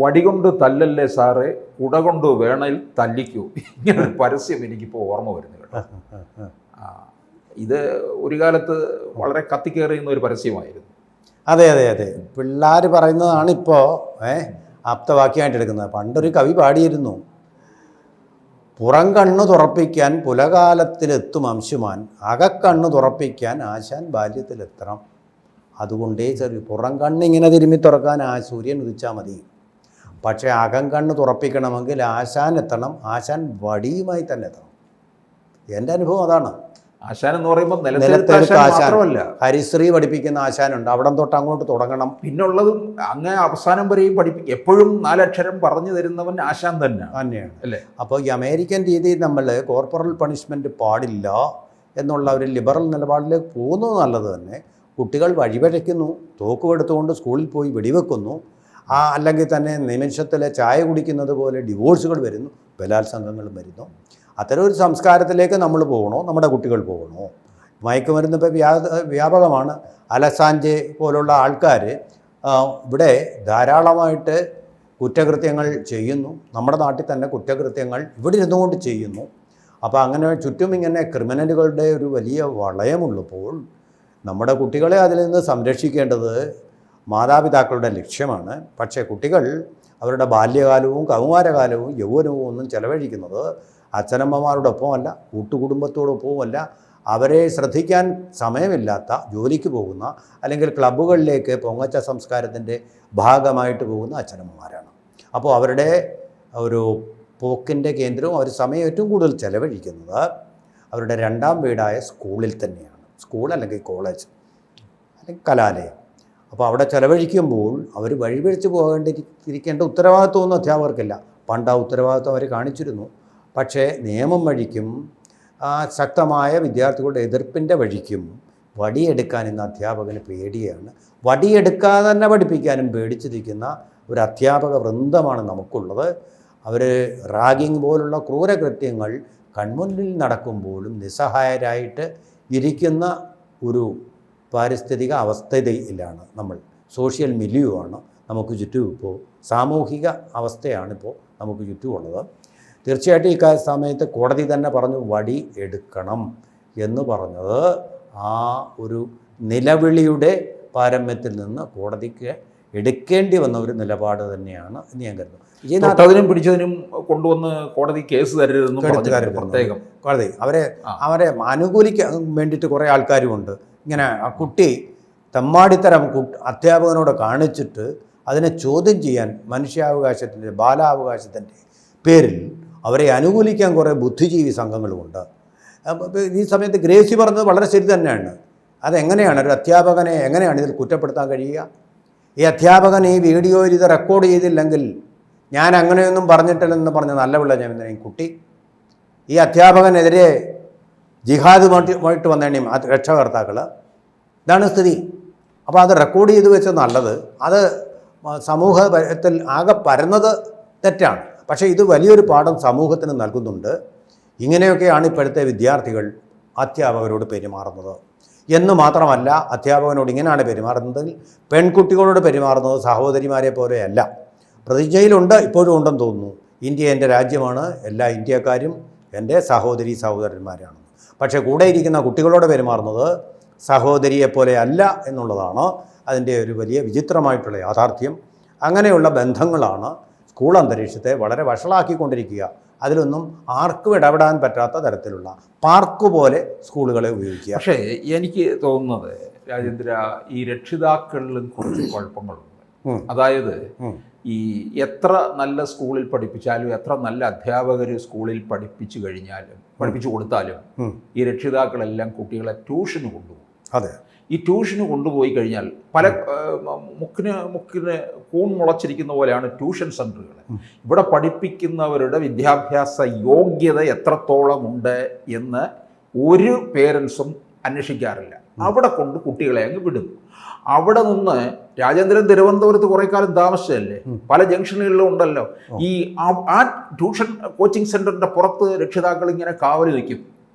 വടികൊണ്ട് തല്ലല്ലേ സാറേ, കുട കൊണ്ട് വേണേൽ തല്ലിക്കൂ. ഇങ്ങനെ പരസ്യം എനിക്കിപ്പോൾ ഓർമ്മ വരുന്നു കേട്ടോ. ഇത് ഒരു കാലത്ത് വളരെ കത്തിക്കേറിയുന്ന ഒരു പരസ്യമായിരുന്നു. അതെ അതെ അതെ, പിള്ളേർ പറയുന്നതാണ് ഇപ്പോൾ ആപ്തവാക്യമായിട്ട് എടുക്കുന്നത്. പണ്ടൊരു കവി പാടിയിരുന്നു, പുറം കണ്ണു തുറപ്പിക്കാൻ പുലകാലത്തിലെത്തും അംശുമാൻ, അകക്കണ്ണു തുറപ്പിക്കാൻ ആശാൻ ബാല്യത്തിലെത്തണം. അതുകൊണ്ടേ ചെറിയ പുറം കണ്ണിങ്ങനെ തിരുമ്മി തുറക്കാൻ സൂര്യൻ ഉദിച്ചാൽ മതി. പക്ഷേ അകം കണ്ണ് തുറപ്പിക്കണമെങ്കിൽ ആശാൻ എത്തണം. ആശാൻ വടിയുമായി തന്നെ എത്തണം. എൻ്റെ അനുഭവം അതാണ്. ആശാൻ എന്ന് പറയുമ്പോൾ നിലത്തെഴുത്ത് ആശാൻ, ഹരിശ്രീ പഠിപ്പിക്കുന്ന ആശാനുണ്ട്, അവിടം തൊട്ട് അങ്ങോട്ട് തുടങ്ങണം. പിന്നുള്ളതും അങ്ങ് അവസാനം വരെയും എപ്പോഴും 4 അക്ഷരം പറഞ്ഞു തരുന്നവൻ ആശാൻ തന്നെയാണ് അല്ലേ. അപ്പോൾ ഈ അമേരിക്കൻ രീതിയിൽ നമ്മൾ കോർപ്പറൽ പണിഷ്മെൻറ്റ് പാടില്ല എന്നുള്ള ഒരു ലിബറൽ നിലപാടിലേക്ക് പോകുന്നത് നല്ലത് തന്നെ. കുട്ടികൾ വഴിപഴയ്ക്കുന്നു, തോക്കുമെടുത്തുകൊണ്ട് സ്കൂളിൽ പോയി വെടിവെക്കുന്നു, അല്ലെങ്കിൽ തന്നെ നിമിഷത്തിലെ ചായ കുടിക്കുന്നത് പോലെ ഡിവോഴ്സുകൾ വരുന്നു, ബലാത്സംഗങ്ങളും വരുന്നു. അത്തരം ഒരു സംസ്കാരത്തിലേക്ക് നമ്മൾ പോകണോ, നമ്മുടെ കുട്ടികൾ പോകണോ? മയക്കുമരുന്ന് ഇപ്പോൾ വ്യാപകമാണ്. അലസാഞ്ചെ പോലുള്ള ആൾക്കാർ ഇവിടെ ധാരാളമായിട്ട് കുറ്റകൃത്യങ്ങൾ ചെയ്യുന്നു. നമ്മുടെ നാട്ടിൽ തന്നെ കുറ്റകൃത്യങ്ങൾ ഇവിടെ ഇരുന്നുകൊണ്ട് ചെയ്യുന്നു. അപ്പോൾ അങ്ങനെ ചുറ്റും ഇങ്ങനെ ക്രിമിനലുകളുടെ ഒരു വലിയ വളയമുള്ളപ്പോൾ നമ്മുടെ കുട്ടികളെ അതിൽ നിന്ന് സംരക്ഷിക്കേണ്ടത് മാതാപിതാക്കളുടെ ലക്ഷ്യമാണ്. പക്ഷേ കുട്ടികൾ അവരുടെ ബാല്യകാലവും കൗമാരകാലവും യൗവനവും ഒന്നും ചെലവഴിക്കുന്നത് അച്ഛനമ്മമാരോടൊപ്പമല്ല, കൂട്ടുകുടുംബത്തോടൊപ്പവുമല്ല, അവരെ ശ്രദ്ധിക്കാൻ സമയമില്ലാത്ത, ജോലിക്ക് പോകുന്ന അല്ലെങ്കിൽ ക്ലബ്ബുകളിലേക്ക് പൊങ്ങച്ച സംസ്കാരത്തിൻ്റെ ഭാഗമായിട്ട് പോകുന്ന അച്ഛനമ്മമാരാണ്. അപ്പോൾ അവരുടെ ഒരു പോക്കിൻ്റെ കേന്ദ്രവും അവർ സമയം ഏറ്റവും കൂടുതൽ ചെലവഴിക്കുന്നത് അവരുടെ 2ാം വീടായ സ്കൂളിൽ തന്നെയാണ്. സ്കൂൾ അല്ലെങ്കിൽ കോളേജ് അല്ലെങ്കിൽ കലാലയം. അപ്പോൾ അവിടെ ചെലവഴിക്കുമ്പോൾ അവർ വഴിപിഴച്ച് പോകേണ്ടിയിരിക്കേണ്ട ഉത്തരവാദിത്വമൊന്നും അധ്യാപകർക്കില്ല. പണ്ട് ആ ഉത്തരവാദിത്വം അവർ കാണിച്ചിരുന്നു. പക്ഷേ നിയമം വഴിക്കും ശക്തമായ വിദ്യാർത്ഥികളുടെ എതിർപ്പിൻ്റെ വഴിക്കും വടിയെടുക്കാൻ ഇന്ന് അധ്യാപകന് പേടിയാണ്. വടിയെടുക്കാതെ തന്നെ പഠിപ്പിക്കാനും പേടിച്ചിരിക്കുന്ന ഒരു അധ്യാപക വൃന്ദമാണ് നമുക്കുള്ളത്. അവർ റാഗിങ് പോലുള്ള ക്രൂരകൃത്യങ്ങൾ കൺമുന്നിൽ നടക്കുമ്പോഴും നിസ്സഹായരായിട്ട് ഇരിക്കുന്ന ഒരു പാരിസ്ഥിതിക അവസ്ഥയിലാണ് നമ്മൾ. സോഷ്യൽ മിലിയുമാണ് നമുക്ക് ചുറ്റും. ഇപ്പോൾ സാമൂഹിക അവസ്ഥയാണിപ്പോൾ നമുക്ക് ചുറ്റുമുള്ളത്. തീർച്ചയായിട്ടും ഈ സമയത്ത് കോടതി തന്നെ പറഞ്ഞു വടി എടുക്കണം എന്ന് പറഞ്ഞത് ആ ഒരു നിലവിളിയുടെ പാരമ്യത്തിൽ നിന്ന് കോടതിക്ക് എടുക്കേണ്ടി വന്ന ഒരു നിലപാട് തന്നെയാണ് എന്ന് ഞാൻ കരുതുന്നു. തൊട്ടതിനും പിടിച്ചതിനും കൊണ്ടുവന്ന് കോടതി കേസ് തരരുതെന്നും പ്രത്യേകം കോടതി അവരെ അനുകൂലിക്കാൻ വേണ്ടിയിട്ട് കുറേ ആൾക്കാരുമുണ്ട്. ഇങ്ങനെ ആ കുട്ടി തെമ്മാടിത്തരം അധ്യാപകനോട് കാണിച്ചിട്ട് അതിനെ ചോദ്യം ചെയ്യാൻ മനുഷ്യാവകാശത്തിൻ്റെ ബാലാവകാശത്തിൻ്റെ പേരിൽ അവരെ അനുകൂലിക്കാൻ കുറേ ബുദ്ധിജീവി സംഘങ്ങളുമുണ്ട്. ഈ സമയത്ത് ഗ്രേസി പറഞ്ഞത് വളരെ ശരി തന്നെയാണ്. അതെങ്ങനെയാണ് ഒരു അധ്യാപകനെ എങ്ങനെയാണ് ഇതിൽ കുറ്റപ്പെടുത്താൻ കഴിയുക? ഈ അധ്യാപകൻ ഈ വീഡിയോയിൽ ഇത് റെക്കോർഡ് ചെയ്തില്ലെങ്കിൽ ഞാൻ അങ്ങനെയൊന്നും പറഞ്ഞിട്ടില്ലെന്ന് പറഞ്ഞ നല്ല പിള്ള ഞാൻ കുട്ടി ഈ അധ്യാപകനെതിരെ ജിഹാദുമായിട്ട് വന്നേണയും രക്ഷകർത്താക്കൾ. ഇതാണ് സ്ഥിതി. അപ്പോൾ അത് റെക്കോർഡ് ചെയ്ത് വെച്ചത് നല്ലത്. അത് സമൂഹത്തിൽ ആകെ പരന്നത് തെറ്റാണ്. പക്ഷേ ഇത് വലിയൊരു പാഠം സമൂഹത്തിന് നൽകുന്നുണ്ട്. ഇങ്ങനെയൊക്കെയാണ് ഇപ്പോഴത്തെ വിദ്യാർത്ഥികൾ അധ്യാപകരോട് പെരുമാറുന്നത് എന്ന് മാത്രമല്ല, അധ്യാപകനോട് ഇങ്ങനെയാണ് പെരുമാറുന്നതെങ്കിൽ പെൺകുട്ടികളോട് പെരുമാറുന്നത് സഹോദരിമാരെ പോലെയല്ല. പ്രതിജ്ഞയിലുണ്ട്, ഇപ്പോഴും ഉണ്ടെന്ന് തോന്നുന്നു, ഇന്ത്യ എൻ്റെ രാജ്യമാണ്, എല്ലാ ഇന്ത്യക്കാരും എൻ്റെ സഹോദരന്മാരാണ്. പക്ഷേ കൂടെ ഇരിക്കുന്ന കുട്ടികളോട് പെരുമാറുന്നത് സഹോദരിയെപ്പോലെ അല്ല എന്നുള്ളതാണ് അതിൻ്റെ ഒരു വലിയ വിചിത്രമായിട്ടുള്ള യാഥാർത്ഥ്യം. അങ്ങനെയുള്ള ബന്ധങ്ങളാണ് സ്കൂൾ അന്തരീക്ഷത്തെ വളരെ വഷളാക്കിക്കൊണ്ടിരിക്കുക. അതിലൊന്നും ആർക്കും ഇടപെടാൻ പറ്റാത്ത തരത്തിലുള്ള പാർക്ക് പോലെ സ്കൂളുകളെ ഉപയോഗിക്കുക. പക്ഷേ എനിക്ക് തോന്നുന്നത് രാജേന്ദ്ര, ഈ രക്ഷിതാക്കളിലും കുറച്ച് കുഴപ്പങ്ങളുണ്ട്. അതായത് ഈ എത്ര നല്ല സ്കൂളിൽ പഠിപ്പിച്ചാലും എത്ര നല്ല അധ്യാപകർ സ്കൂളിൽ പഠിപ്പിച്ചു കൊടുത്താലും ഈ രക്ഷിതാക്കളെല്ലാം കുട്ടികളെ ട്യൂഷന് കൊണ്ടുപോകും. അതെ, ഈ ട്യൂഷന് കൊണ്ടുപോയി കഴിഞ്ഞാൽ പല മുക്കിന് കൂൺ മുളച്ചിരിക്കുന്ന പോലെയാണ് ട്യൂഷൻ സെൻ്ററുകൾ. ഇവിടെ പഠിപ്പിക്കുന്നവരുടെ വിദ്യാഭ്യാസ യോഗ്യത എത്രത്തോളം ഉണ്ട് എന്ന് ഒരു പേരൻസും അന്വേഷിക്കാറില്ല. അവിടെ കൊണ്ട് കുട്ടികളെ അങ്ങ് വിടും. അവിടെ നിന്ന് രാജേന്ദ്രൻ തിരുവനന്തപുരത്ത് കുറേ കാലം താമസിച്ചതല്ലേ, പല ജംഗ്ഷനുകളിലും ഉണ്ടല്ലോ. ആ ട്യൂഷൻ കോച്ചിങ് സെൻ്ററിൻ്റെ പുറത്ത് രക്ഷിതാക്കൾ ഇങ്ങനെ കാവൽ നിൽക്കും.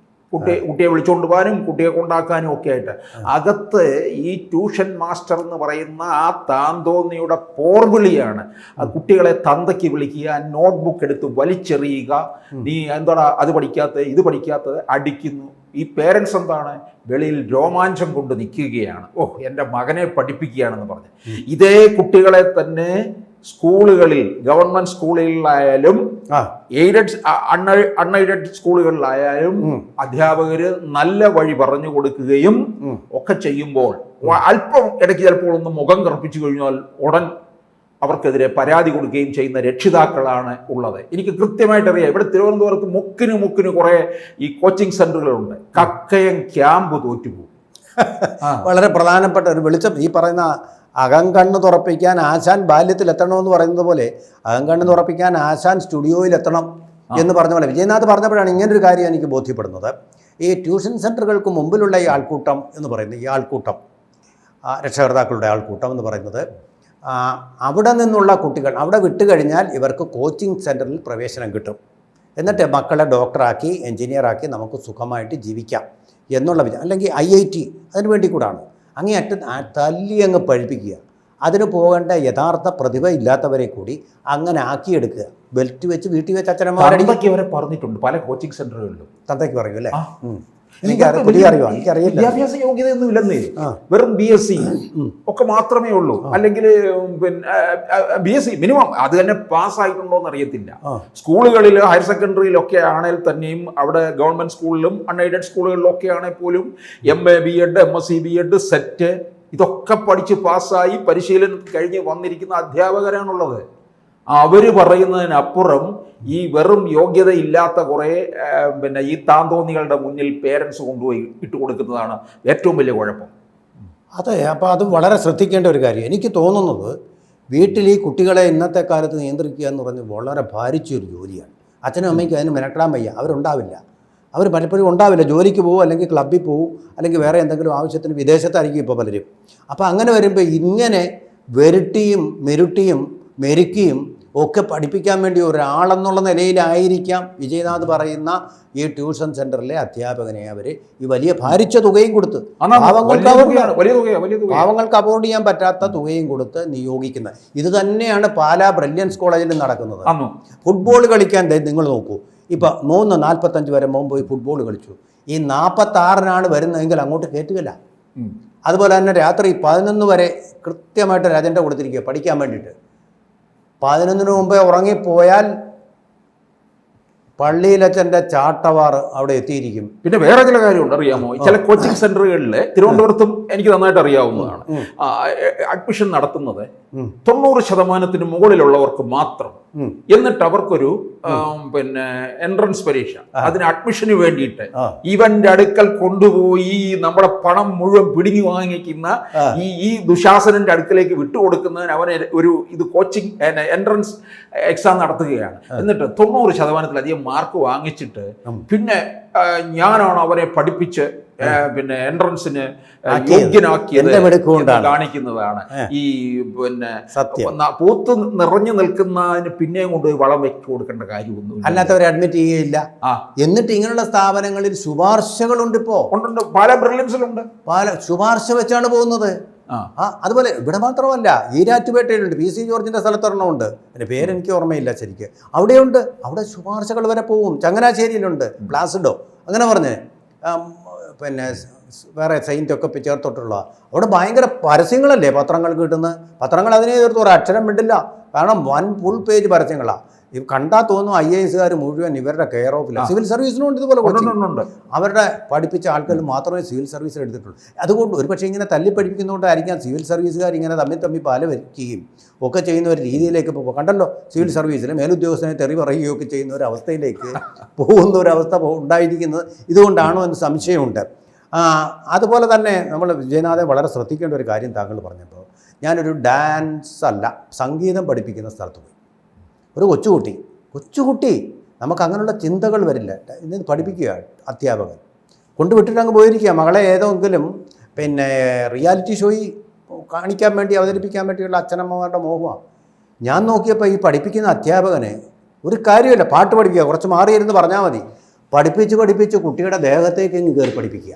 കുട്ടിയെ വിളിച്ചുകൊണ്ട് പോകാനും കുട്ടിയെ കൊണ്ടാക്കാനും ഒക്കെ ആയിട്ട്. അകത്ത് ഈ ട്യൂഷൻ മാസ്റ്റർ എന്ന് പറയുന്ന ആ താന്തോന്നിയുടെ പോർവിളിയാണ്. ആ കുട്ടികളെ തന്തയ്ക്ക് വിളിക്കുക, നോട്ട്ബുക്ക് എടുത്ത് വലിച്ചെറിയുക, നീ എന്താടാ അത് പഠിക്കാത്തത് ഇത് പഠിക്കാത്തത്, അടിക്കുന്നു. ഈ പേരൻസ് എന്താണ്, വെളിയിൽ രോമാഞ്ചം കൊണ്ട് നിൽക്കുകയാണ്, എൻ്റെ മകനെ പഠിപ്പിക്കുകയാണെന്ന് പറഞ്ഞ്. ഇതേ കുട്ടികളെ തന്നെ സ്കൂളുകളിൽ, ഗവൺമെൻറ് സ്കൂളുകളിലായാലും അൺഎയ്ഡഡ് സ്കൂളുകളിലായാലും അധ്യാപകർ നല്ല വഴി പറഞ്ഞു കൊടുക്കുകയും ഒക്കെ ചെയ്യുമ്പോൾ അല്പം ഇടയ്ക്ക് ചിലപ്പോൾ ഒന്ന് മുഖം കറുപ്പിച്ചു കഴിഞ്ഞാൽ ഉടൻ അവർക്കെതിരെ പരാതി കൊടുക്കുകയും ചെയ്യുന്ന രക്ഷിതാക്കളാണ് ഉള്ളത്. എനിക്ക് കൃത്യമായിട്ട് അറിയാം. ഇവിടെ തിരുവനന്തപുരത്ത് മുക്കിന് കുറേ ഈ കോച്ചിങ് സെൻ്ററുകളുണ്ട്. കക്കയം ക്യാമ്പ് തോറ്റുപോകും. വളരെ പ്രധാനപ്പെട്ട ഒരു വെളിച്ചം. ഈ പറയുന്ന അകംകണ്ണ് തുറപ്പിക്കാൻ ആശാൻ ബാല്യത്തിൽ എത്തണമെന്ന് പറയുന്നത് പോലെ അകംകണ്ണ് തുറപ്പിക്കാൻ ആശാൻ സ്റ്റുഡിയോയിൽ എത്തണം എന്ന് പറഞ്ഞ പോലെ വിജയനാഥ് പറഞ്ഞപ്പോഴാണ് ഇങ്ങനൊരു കാര്യം എനിക്ക് ബോധ്യപ്പെടുന്നത്. ഈ ട്യൂഷൻ സെൻ്ററുകൾക്ക് മുമ്പിലുള്ള ഈ ആൾക്കൂട്ടം എന്ന് പറയുന്നത്, ഈ ആൾക്കൂട്ടം, രക്ഷകർത്താക്കളുടെ ആൾക്കൂട്ടം എന്ന് പറയുന്നത്, അവിടെ നിന്നുള്ള കുട്ടികൾ അവിടെ വിട്ടുകഴിഞ്ഞാൽ ഇവർക്ക് കോച്ചിങ് സെൻ്ററിൽ പ്രവേശനം കിട്ടും. എന്നിട്ട് മക്കളെ ഡോക്ടറാക്കി എൻജിനീയറാക്കി നമുക്ക് സുഖമായിട്ട് ജീവിക്കാം എന്നുള്ള അല്ലെങ്കിൽ IIT അതിന് വേണ്ടി കൂടാണ്. അങ്ങേയറ്റം തല്ലി അങ്ങ് പഴിപ്പിക്കുക. അതിന് പോകേണ്ട യഥാർത്ഥ പ്രതിഭ ഇല്ലാത്തവരെ കൂടി അങ്ങനെ ആക്കിയെടുക്കുക. ബെൽറ്റ് വെച്ച് വീട്ടിൽ വെച്ച് അച്ഛനമ്മമാരടിക്ക് വരെ പറഞ്ഞിട്ടുണ്ട് പല കോച്ചിങ് സെൻ്ററുകളിലും. തന്തയ്ക്ക് പറയും അല്ലേ? പുതിയ അറിയോ? എനിക്കറിയില്ല. വിദ്യാഭ്യാസ യോഗ്യതയൊന്നും ഇല്ലെന്നേ, വെറും BSc ഒക്കെ മാത്രമേ ഉള്ളൂ. അല്ലെങ്കിൽ പിന്നെ BSc മിനിമം അത് തന്നെ പാസ്സായിട്ടുണ്ടോയെന്ന് അറിയത്തില്ല. സ്കൂളുകളിൽ ഹയർ സെക്കൻഡറിയിലൊക്കെ ആണെങ്കിൽ തന്നെയും അവിടെ ഗവൺമെൻറ് സ്കൂളിലും അൺഎയ്ഡഡ് സ്കൂളുകളിലൊക്കെ ആണെങ്കിൽ പോലും MA B.Ed MSc B.Ed set ഇതൊക്കെ പഠിച്ച് പാസ്സായി പരിശീലനം കഴിഞ്ഞ് വന്നിരിക്കുന്ന അധ്യാപകരാണുള്ളത്. അവർ പറയുന്നതിനപ്പുറം ഈ വെറും യോഗ്യതയില്ലാത്ത കുറേ പിന്നെ ഈ താന്തോന്നികളുടെ മുന്നിൽ പേരൻസ് കൊണ്ടുപോയി ഇട്ട് കൊടുക്കുന്നതാണ് ഏറ്റവും വലിയ കുഴപ്പം. അതെ, അപ്പോൾ അത് വളരെ ശ്രദ്ധിക്കേണ്ട ഒരു കാര്യം. എനിക്ക് തോന്നുന്നത് വീട്ടിൽ ഈ കുട്ടികളെ ഇന്നത്തെ കാലത്ത് നിയന്ത്രിക്കുക എന്ന് പറഞ്ഞ് വളരെ ഭാരിച്ചൊരു ജോലിയാണ്. അച്ഛനും അമ്മയ്ക്കും അതിന് മെനക്കെടാൻ വയ്യ. അവരുണ്ടാവില്ല, അവർ പലപ്പോഴും ഉണ്ടാവില്ല. ജോലിക്ക് പോകും, അല്ലെങ്കിൽ ക്ലബ്ബിൽ പോകും, അല്ലെങ്കിൽ വേറെ എന്തെങ്കിലും ആവശ്യത്തിന് വിദേശത്തായിരിക്കും ഇപ്പോൾ പലരും. അപ്പോൾ അങ്ങനെ വരുമ്പോൾ ഇങ്ങനെ വെരുട്ടിയും മെരുട്ടിയും മെരുക്കിയും ഒക്കെ പഠിപ്പിക്കാൻ വേണ്ടി ഒരാളെന്നുള്ള നിലയിലായിരിക്കാം വിജയനാഥ് പറയുന്ന ഈ ട്യൂഷൻ സെൻ്ററിലെ അധ്യാപകനെ അവർ ഈ വലിയ ഭാരിച്ച തുകയും കൊടുത്ത് പാവങ്ങൾക്ക് അഫോർഡ് ചെയ്യാൻ പറ്റാത്ത തുകയും കൊടുത്ത് നിയോഗിക്കുന്നത്. ഇത് തന്നെയാണ് പാലാ ബ്രില്യൻസ് കോളേജിൽ നടക്കുന്നത്. ഫുട്ബോൾ കളിക്കാൻ നിങ്ങൾ നോക്കൂ, ഇപ്പം 3:45 വരെ മുമ്പ് പോയി ഫുട്ബോൾ കളിച്ചു. ഈ 46-നാണ് വരുന്നതെങ്കിൽ അങ്ങോട്ട് കയറ്റുകയില്ല. അതുപോലെ തന്നെ രാത്രി 11 വരെ കൃത്യമായിട്ട് ഒരു അജണ്ട കൊടുത്തിരിക്കുക പഠിക്കാൻ വേണ്ടിയിട്ട്. 11-ന് മുമ്പേ ഉറങ്ങിപ്പോയാൽ പള്ളിയിലച്ഛൻ്റെ ചാട്ടവാർ അവിടെ എത്തിയിരിക്കും. പിന്നെ വേറെ ചില കാര്യമുണ്ട്, അറിയാമോ? ചില കോച്ചിങ് സെന്ററുകളിൽ തിരുവനന്തപുരത്തും എനിക്ക് നന്നായിട്ട് അറിയാവുന്നതാണ്. അഡ്മിഷൻ നടത്തുന്നത് 90% മുകളിലുള്ളവർക്ക് മാത്രം. എന്നിട്ട് അവർക്കൊരു പിന്നെ എൻട്രൻസ് പരീക്ഷ, അതിന് അഡ്മിഷന് വേണ്ടിയിട്ട് ഇവന്റെ അടുക്കൽ കൊണ്ടുപോയി നമ്മുടെ പണം മുഴുവൻ പിടിങ്ങി വാങ്ങിക്കുന്ന ഈ ദുശാസനന്റെ അടുക്കലേക്ക് വിട്ടുകൊടുക്കുന്നതിന് അവനെ ഇത് കോച്ചിങ് എൻട്രൻസ് എക്സാം നടത്തുകയാണ്. എന്നിട്ട് 90%-ലധികം മാർക്ക് വാങ്ങിച്ചിട്ട് പിന്നെ ഞാനാണ് അവനെ പഠിപ്പിച്ച് പിന്നെ എൻട്രൻസിന് യോഗ്യനാക്കിയത് കാണിക്കുന്നതാണ് ഈ പിന്നെ പൂത്ത് നിറഞ്ഞു നിൽക്കുന്നതിന് പിന്നെയും കൊണ്ട് വളം വെച്ച് കൊടുക്കേണ്ട കാര്യമൊന്നും അല്ലാത്തവരെ അഡ്മിറ്റ് ചെയ്യുകയില്ല. എന്നിട്ട് ഇങ്ങനെയുള്ള സ്ഥാപനങ്ങളിൽ ശുപാർശകളുണ്ട്. ഇപ്പോൾ ഉണ്ട്, പല ബ്രില്യൻസിലുണ്ട്, പല ശുപാർശ വെച്ചാണ് പോകുന്നത്. അതുപോലെ ഇവിടെ മാത്രമല്ല, ഈരാറ്റുപേട്ടയിലുണ്ട്, PC ജോർജിൻ്റെ സ്ഥലത്തൊരെണ്ണമുണ്ട്, എൻ്റെ പേരെനിക്ക് ഓർമ്മയില്ല ശരിക്ക്. അവിടെയുണ്ട്, അവിടെ ശുപാർശകൾ വരെ പോകും. ചങ്ങനാശ്ശേരിയിലുണ്ട്, പ്ലാസിഡോ അങ്ങനെ പറഞ്ഞ്, പിന്നെ വേറെ സെയിൻ്റൊക്കെ ചേർത്തോട്ടുള്ള. അവിടെ ഭയങ്കര പരസ്യങ്ങളല്ലേ പത്രങ്ങൾക്ക് കിട്ടുന്നത്. പത്രങ്ങൾ അതിനെ എതിർത്ത് ഒരു അക്ഷരം വിട്ടില്ല. കാരണം ഫുൾ പേജ് പരസ്യങ്ങളാണ്. കണ്ടാൽ തോന്നും IAS മുഴുവൻ ഇവരുടെ കെയർ ഓഫില്ല. സിവിൽ സർവീസിനുണ്ട് ഇതുപോലെ അവരുടെ പഠിപ്പിച്ച ആൾക്കാർ മാത്രമേ സിവിൽ സർവീസിൽ എടുത്തിട്ടുള്ളൂ. അതുകൊണ്ട് ഒരു പക്ഷേ ഇങ്ങനെ തല്ലി പഠിപ്പിക്കുന്നതുകൊണ്ടായിരിക്കാം സിവിൽ സർവീസുകാർ ഇങ്ങനെ തമ്മിൽ പാല വയ്ക്കുകയും ഒക്കെ ചെയ്യുന്ന ഒരു രീതിയിലേക്ക് പോകും. കണ്ടല്ലോ, സിവിൽ സർവീസിൽ മേലുദ്യോഗസ്ഥനെ തെറി പറയുകയൊക്കെ ചെയ്യുന്ന ഒരു അവസ്ഥയിലേക്ക് പോകുന്ന ഒരവസ്ഥ ഉണ്ടായിരിക്കുന്നത് ഇതുകൊണ്ടാണോ എന്ന് സംശയമുണ്ട്. അതുപോലെ തന്നെ നമ്മൾ വിജയനാഥെ വളരെ ശ്രദ്ധിക്കേണ്ട ഒരു കാര്യം താങ്കൾ പറഞ്ഞപ്പോൾ, ഞാനൊരു ഡാൻസ് അല്ല സംഗീതം പഠിപ്പിക്കുന്ന സ്ഥലത്ത് പോയി. ഒരു കൊച്ചുകുട്ടി നമുക്ക് അങ്ങനെയുള്ള ചിന്തകൾ വരില്ല. ഇന്ന് പഠിപ്പിക്കുക അധ്യാപകൻ കൊണ്ടുവിട്ടിട്ട് അങ്ങ് പോയിരിക്കുക. മകളെ ഏതെങ്കിലും പിന്നെ റിയാലിറ്റി ഷോയിൽ കാണിക്കാൻ വേണ്ടി അവതരിപ്പിക്കാൻ വേണ്ടിയുള്ള അച്ഛനമ്മമാരുടെ മോഹമാണ്. ഞാൻ നോക്കിയപ്പോൾ ഈ പഠിപ്പിക്കുന്ന അധ്യാപകനെ ഒരു കാര്യമില്ല, പാട്ട് പഠിപ്പിക്കുക, കുറച്ച് മാറിയിരുന്ന് പറഞ്ഞാൽ മതി. പഠിപ്പിച്ച് കുട്ടിയുടെ ദേഹത്തേക്ക് ഇങ്ങ് കയറി പഠിപ്പിക്കുക.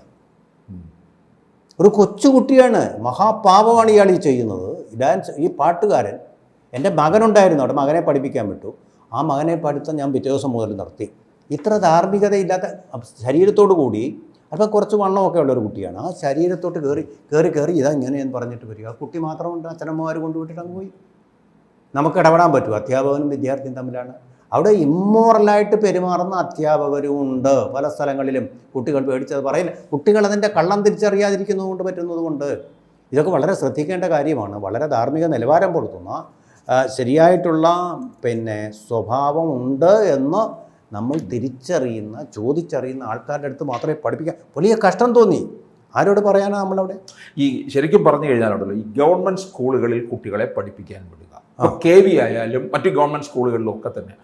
ഒരു കൊച്ചുകുട്ടിയാണ്, മഹാപാപമാണ് ഇയാൾ ഈ ചെയ്യുന്നത്. ഈ പാട്ടുകാരൻ എൻ്റെ മകനുണ്ടായിരുന്നു, അവിടെ മകനെ പഠിപ്പിക്കാൻ വിട്ടു. ആ മകനെ പഠിത്തം ഞാൻ പിറ്റേ ദിവസം മുതൽ നിർത്തി. ഇത്ര ധാർമ്മികതയില്ലാത്ത ശരീരത്തോടു കൂടി അപ്പോൾ കുറച്ച് വണ്ണമൊക്കെ ഉള്ളൊരു കുട്ടിയാണ്. ആ ശരീരത്തോട്ട് കയറി ഇതാ ഇങ്ങനെയെന്ന് പറഞ്ഞിട്ട് വരിക. ആ കുട്ടി മാത്രമുണ്ട്, അച്ഛനമ്മമാർ കൊണ്ടുപോയിട്ട് അങ്ങ് പോയി. നമുക്ക് ഇടപെടാൻ പറ്റും. അധ്യാപകനും വിദ്യാർത്ഥിയും തമ്മിലാണ്. അവിടെ ഇമ്മോറലായിട്ട് പെരുമാറുന്ന അധ്യാപകരും ഉണ്ട് പല സ്ഥലങ്ങളിലും. കുട്ടികൾ പേടിച്ചത് പറയില്ല, കുട്ടികൾ അതിൻ്റെ കള്ളം തിരിച്ചറിയാതിരിക്കുന്നതുകൊണ്ട് പറ്റുന്നതുകൊണ്ട്. ഇതൊക്കെ വളരെ ശ്രദ്ധിക്കേണ്ട കാര്യമാണ്. വളരെ ധാർമ്മിക നിലവാരം പുലർത്തുന്ന ശരിയായിട്ടുള്ള സ്വഭാവം ഉണ്ട് എന്ന് നമ്മൾ തിരിച്ചറിയുന്ന, ചോദിച്ചറിയുന്ന ആൾക്കാരുടെ അടുത്ത് മാത്രമേ പഠിപ്പിക്കാൻ. വലിയ കഷ്ടം തോന്നി. ആരോട് പറയാനാണ് നമ്മളവിടെ? ഈ ശരിക്കും പറഞ്ഞു കഴിഞ്ഞാലുണ്ടല്ലോ, ഈ ഗവൺമെൻറ് സ്കൂളുകളിൽ കുട്ടികളെ പഠിപ്പിക്കാൻ വിടുക, കെ വി ആയാലും മറ്റു ഗവൺമെൻറ് സ്കൂളുകളിലും ഒക്കെ തന്നെ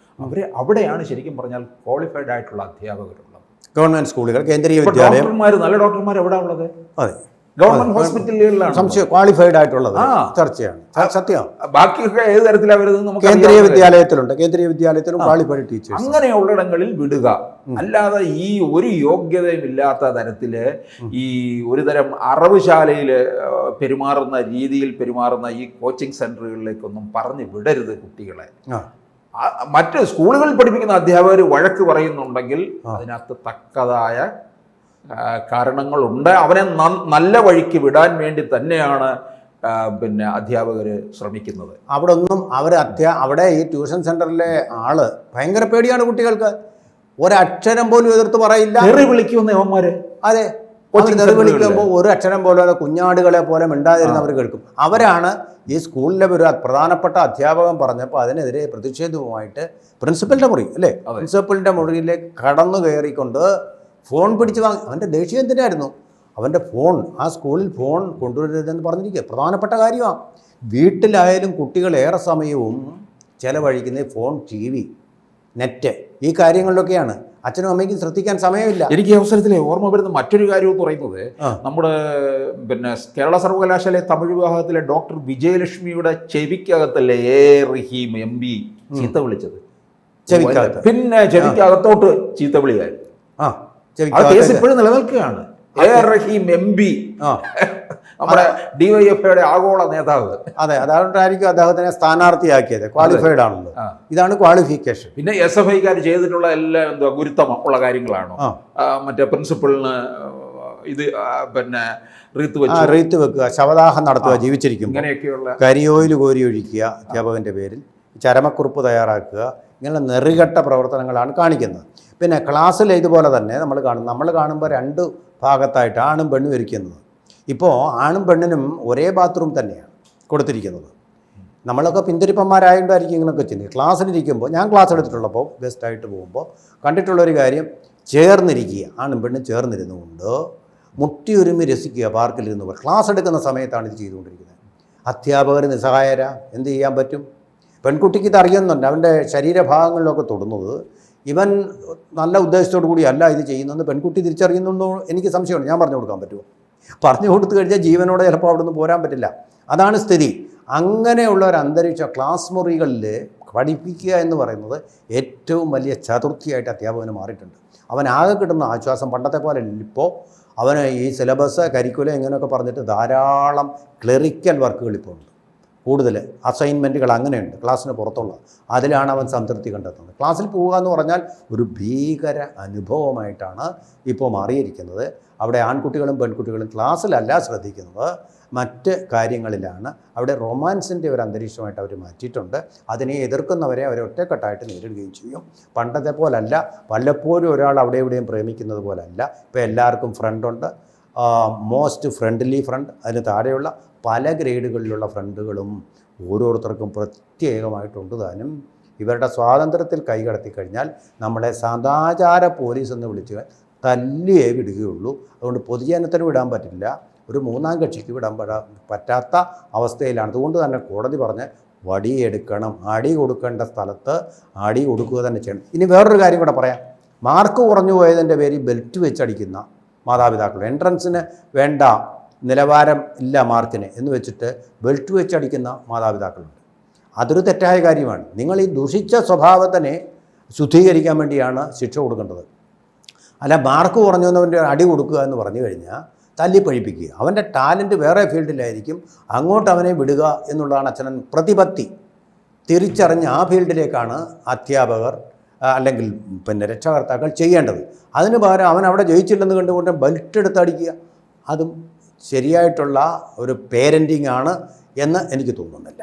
അവിടെയാണ് ശരിക്കും പറഞ്ഞാൽ ക്വാളിഫൈഡ് ആയിട്ടുള്ള അധ്യാപകരുള്ളത്. ഗവൺമെൻറ് സ്കൂളുകൾ, കേന്ദ്രീയ വിദ്യാലയം, ഡോക്ടർമാർ, നല്ല ഡോക്ടർമാർ എവിടെ ഉള്ളത്? അതെ, ഗവൺമെന്റ് ഹോസ്പിറ്റലുകളിലാണ് സംശയം ക്വാളിഫൈഡ് ആയിട്ടുള്ളത്. ചർച്ചയാണ്, സത്യം. ബാക്കിയൊക്കെ ഏത് തരത്തിലാണ് വരുന്നത്? നമുക്ക് കേന്ദ്രീയ വിദ്യാലയത്തിലും ക്വാളിഫൈഡ് ടീച്ചേഴ്സ്. അങ്ങനെയുള്ളിടങ്ങളിൽ വിടുക. അല്ലാതെ ഈ ഒരു യോഗ്യതയുമില്ലാത്ത തരത്തില് ഈ ഒരുതരം അറവുശാലയിൽ പെരുമാറുന്ന രീതിയിൽ പെരുമാറുന്ന ഈ കോച്ചിങ് സെന്ററുകളിലേക്കൊന്നും പറഞ്ഞു വിടരുത് കുട്ടികളെ. മറ്റ് സ്കൂളുകളിൽ പഠിപ്പിക്കുന്ന അധ്യാപകർ വഴക്ക് പറയുന്നുണ്ടെങ്കിൽ അതിനകത്ത് തക്കതായ കാരണങ്ങളുണ്ട്. അവനെ നല്ല വഴിക്ക് വിടാൻ വേണ്ടി തന്നെയാണ് അധ്യാപകർ ശ്രമിക്കുന്നത്. അവിടെ ഒന്നും അവിടെ ഈ ട്യൂഷൻ സെന്ററിലെ ആള് ഭയങ്കര പേടിയാണ് കുട്ടികൾക്ക്. ഒരക്ഷരം പോലും എതിർത്ത് പറയില്ല. വിളിക്കുന്ന യവന്മാര്, അതെ, തെറി വിളിക്കുമ്പോൾ ഒരു അക്ഷരം പോലെ കുഞ്ഞാടുകളെ പോലെ മിണ്ടാതിരുന്നവർ കേൾക്കും. അവരാണ് ഈ സ്കൂളിലെ ഒരു പ്രധാനപ്പെട്ട അധ്യാപകൻ പറഞ്ഞപ്പോൾ അതിനെതിരെ പ്രതിഷേധവുമായിട്ട് പ്രിൻസിപ്പലിൻ്റെ മുറിയിലേക്ക് കടന്നു കയറിക്കൊണ്ട് ഫോൺ പിടിച്ച് വാങ്ങി. അവൻ്റെ ദേഷ്യം എന്തിനായിരുന്നു? അവൻ്റെ ഫോൺ, ആ സ്കൂളിൽ ഫോൺ കൊണ്ടുവരരുതെന്ന് പറഞ്ഞിരിക്കുക. പ്രധാനപ്പെട്ട കാര്യമാണ്. വീട്ടിലായാലും കുട്ടികൾ ഏറെ സമയവും ചിലവഴിക്കുന്നത് ഫോൺ, ടി വി, നെറ്റ്, ഈ കാര്യങ്ങളിലൊക്കെയാണ്. അച്ഛനും അമ്മയ്ക്കും ശ്രദ്ധിക്കാൻ സമയമില്ല. എനിക്ക് ഈ അവസരത്തിൽ ഓർമ്മ വരുന്ന മറ്റൊരു കാര്യം എന്ന് പറയുന്നത്, നമ്മുടെ കേരള സർവകലാശാല തമിഴ് വിഭാഗത്തിലെ ഡോക്ടർ വിജയലക്ഷ്മിയുടെ ചെവിക്കകത്തല്ലേ റഹീം MP ചീത്ത വിളിച്ചത്? ചെവിക്കകത്ത്, പിന്നെ ചെവിക്കകത്തോട്ട് ചീത്ത വിളിയായി. കേസ് ഇപ്പോഴും നിലനിൽക്കുകയാണ്. റഹീം MP, നമ്മുടെ DYFIയുടെ ആഗോള നേതാവ്. അതെ, അതുകൊണ്ടായിരിക്കും അദ്ദേഹത്തിനെ സ്ഥാനാർത്ഥിയാക്കിയത്. ക്വാളിഫൈഡ് ആണല്ലോ, ഇതാണ് ക്വാളിഫിക്കേഷൻ. പിന്നെ SFIക്കാർ ചെയ്തിട്ടുള്ള എല്ലാം ഗുരുത്തമുള്ള കാര്യങ്ങളാണോ? മറ്റേ പ്രിൻസിപ്പളിന് ഇത് റീത്ത് വെക്കുക, ശവദാഹം നടത്തുക, ജീവിച്ചിരിക്കും, ഇങ്ങനെയൊക്കെയുള്ള കരിയോയിൽ കോരി ഒഴിക്കുക, അധ്യാപകൻ്റെ പേരിൽ ചരമക്കുറിപ്പ് തയ്യാറാക്കുക, ഇങ്ങനെ നെറികെട്ട പ്രവർത്തനങ്ങളാണ് കാണിക്കുന്നത്. പിന്നെ ക്ലാസ്സിൽ ഇതുപോലെ തന്നെ നമ്മൾ കാണുമ്പോൾ രണ്ട് ഭാഗത്തായിട്ട് ആണും പെണ്ണും ഇരിക്കുന്നത്. ഇപ്പോൾ ആണും പെണ്ണിനും ഒരേ ബാത്റൂം തന്നെയാണ് കൊടുത്തിരിക്കുന്നത്. നമ്മളൊക്കെ പിന്തിരിപ്പന്മാരായതുകൊണ്ടായിരിക്കും ഇങ്ങനെയൊക്കെ ചെയ്യുന്നത്. ക്ലാസ്സിലിരിക്കുമ്പോൾ, ഞാൻ ക്ലാസ് എടുത്തിട്ടുള്ളപ്പോൾ ഗസ്റ്റായിട്ട് പോകുമ്പോൾ കണ്ടിട്ടുള്ളൊരു കാര്യം, ചേർന്നിരിക്കുക, ആണും പെണ്ണും ചേർന്നിരുന്നുകൊണ്ട് മുട്ടിയൊരുമി രസിക്കുക പാർക്കിലിരുന്ന്. ക്ലാസ് എടുക്കുന്ന സമയത്താണ് ഇത് ചെയ്തുകൊണ്ടിരിക്കുന്നത്. അധ്യാപകർ നിസ്സഹായര, എന്ത് ചെയ്യാൻ പറ്റും? പെൺകുട്ടിക്ക് ഇത് അറിയുന്നുണ്ട്, അവൻ്റെ ശരീരഭാഗങ്ങളിലൊക്കെ തൊടുന്നത്. ഇവൻ നല്ല ഉദ്ദേശത്തോടു കൂടി അല്ല ഇത് ചെയ്യുന്നതെന്ന് പെൺകുട്ടി തിരിച്ചറിയുന്നുണ്ടോ എനിക്ക് സംശയമുണ്ട്. ഞാൻ പറഞ്ഞു കൊടുക്കാൻ പറ്റുമോ? പറഞ്ഞു കൊടുത്തു കഴിഞ്ഞാൽ ജീവനോടെ ചിലപ്പോൾ അവിടെ നിന്ന് പോരാൻ പറ്റില്ല. അതാണ് സ്ഥിതി. അങ്ങനെയുള്ള ഒരു അന്തരീക്ഷം ക്ലാസ് മുറികളിൽ പഠിപ്പിക്കുക എന്ന് പറയുന്നത് ഏറ്റവും വലിയ ചതുർത്ഥിയായിട്ട് അധ്യാപകന് മാറിയിട്ടുണ്ട്. അവനാകെ കിട്ടുന്ന ആശ്വാസം പണ്ടത്തെ പോലെ ഇപ്പോൾ അവന് ഈ സിലബസ്, കരിക്കുലം ഇങ്ങനെയൊക്കെ പറഞ്ഞിട്ട് ധാരാളം ക്ലറിക്കൽ വർക്കുകൾ ഇപ്പോൾ ഉണ്ട്. കൂടുതൽ അസൈൻമെൻറ്റുകൾ അങ്ങനെയുണ്ട് ക്ലാസ്സിന് പുറത്തുള്ള. അതിലാണ് അവൻ സംതൃപ്തി കണ്ടെത്തുന്നത്. ക്ലാസ്സിൽ പോവുക എന്ന് പറഞ്ഞാൽ ഒരു ഭീകര അനുഭവമായിട്ടാണ് ഇപ്പോൾ മാറിയിരിക്കുന്നത്. അവിടെ ആൺകുട്ടികളും പെൺകുട്ടികളും ക്ലാസ്സിലല്ല ശ്രദ്ധിക്കുന്നത്, മറ്റ് കാര്യങ്ങളിലാണ്. അവിടെ റൊമാൻസിൻ്റെ ഒരു അന്തരീക്ഷമായിട്ട് അവർ മാറ്റിയിട്ടുണ്ട്. അതിനെ എതിർക്കുന്നവരെ അവരെ ഒറ്റക്കെട്ടായിട്ട് നേരിടുകയും ചെയ്യും. പണ്ടത്തെ പോലല്ല, വല്ലപ്പോഴും ഒരാൾ അവിടെ എവിടെയും പ്രേമിക്കുന്നത് പോലല്ല. ഇപ്പോൾ എല്ലാവർക്കും ഫ്രണ്ടുണ്ട്, മോസ്റ്റ് ഫ്രണ്ട്ലി ഫ്രണ്ട്, അതിന് താഴെയുള്ള പല ഗ്രേഡുകളിലുള്ള ഫ്രണ്ടുകളും ഓരോരുത്തർക്കും പ്രത്യേകമായിട്ടുണ്ട് താനും. ഇവരുടെ സ്വാതന്ത്ര്യത്തിൽ കൈകടത്തി കഴിഞ്ഞാൽ നമ്മളെ സദാചാര പോലീസ് എന്ന് വിളിച്ച് തല്ലിയേ വിടുകയുള്ളൂ. അതുകൊണ്ട് പൊതുജനത്തിന് വിടാൻ പറ്റില്ല, ഒരു മൂന്നാം കക്ഷിക്ക് വിടാൻ പറ്റാത്ത അവസ്ഥയിലാണ്. അതുകൊണ്ട് തന്നെ കോടതി പറഞ്ഞ് വടിയെടുക്കണം, അടി കൊടുക്കേണ്ട സ്ഥലത്ത് അടി കൊടുക്കുക തന്നെ ചെയ്യണം. ഇനി വേറൊരു കാര്യം കൂടെ പറയാം. മാർക്ക് കുറഞ്ഞു പോയതിൻ്റെ പേരിൽ ബെൽറ്റ് വെച്ചടിക്കുന്ന മാതാപിതാക്കൾ, എൻട്രൻസിന് വേണ്ട നിലവാരം ഇല്ല മാർക്കിന് എന്ന് വെച്ചിട്ട് ബെൽറ്റ് വെച്ചടിക്കുന്ന മാതാപിതാക്കളുണ്ട്. അതൊരു തെറ്റായ കാര്യമാണ്. നിങ്ങൾ ഈ ദുഷിച്ച സ്വഭാവത്തിനെ ശുദ്ധീകരിക്കാൻ വേണ്ടിയാണ് ശിക്ഷ കൊടുക്കേണ്ടത്. അല്ല മാർക്ക് കുറഞ്ഞവൻ്റെ അടി കൊടുക്കുക എന്ന് പറഞ്ഞു കഴിഞ്ഞാൽ തല്ലി പഴിപ്പിക്കുക. അവൻ്റെ ടാലൻറ്റ് വേറെ ഫീൽഡിലായിരിക്കും, അങ്ങോട്ട് അവനെ വിടുക എന്നുള്ളതാണ് അച്ഛനൻ പ്രതിപത്തി. തിരിച്ചറിഞ്ഞ് ആ ഫീൽഡിലേക്കാണ് അധ്യാപകർ അല്ലെങ്കിൽ പിന്നെ രക്ഷകർത്താക്കൾ ചെയ്യേണ്ടത്. അതിന് പകരം അവൻ അവിടെ ജയിച്ചില്ലെന്ന് കണ്ടുകൊണ്ട് ബെൽറ്റ് എടുത്ത് അടിക്കുക, അതും ശരിയായിട്ടുള്ള ഒരു പേരൻറ്റിങ് ആണ് എന്ന് എനിക്ക് തോന്നുന്നില്ല.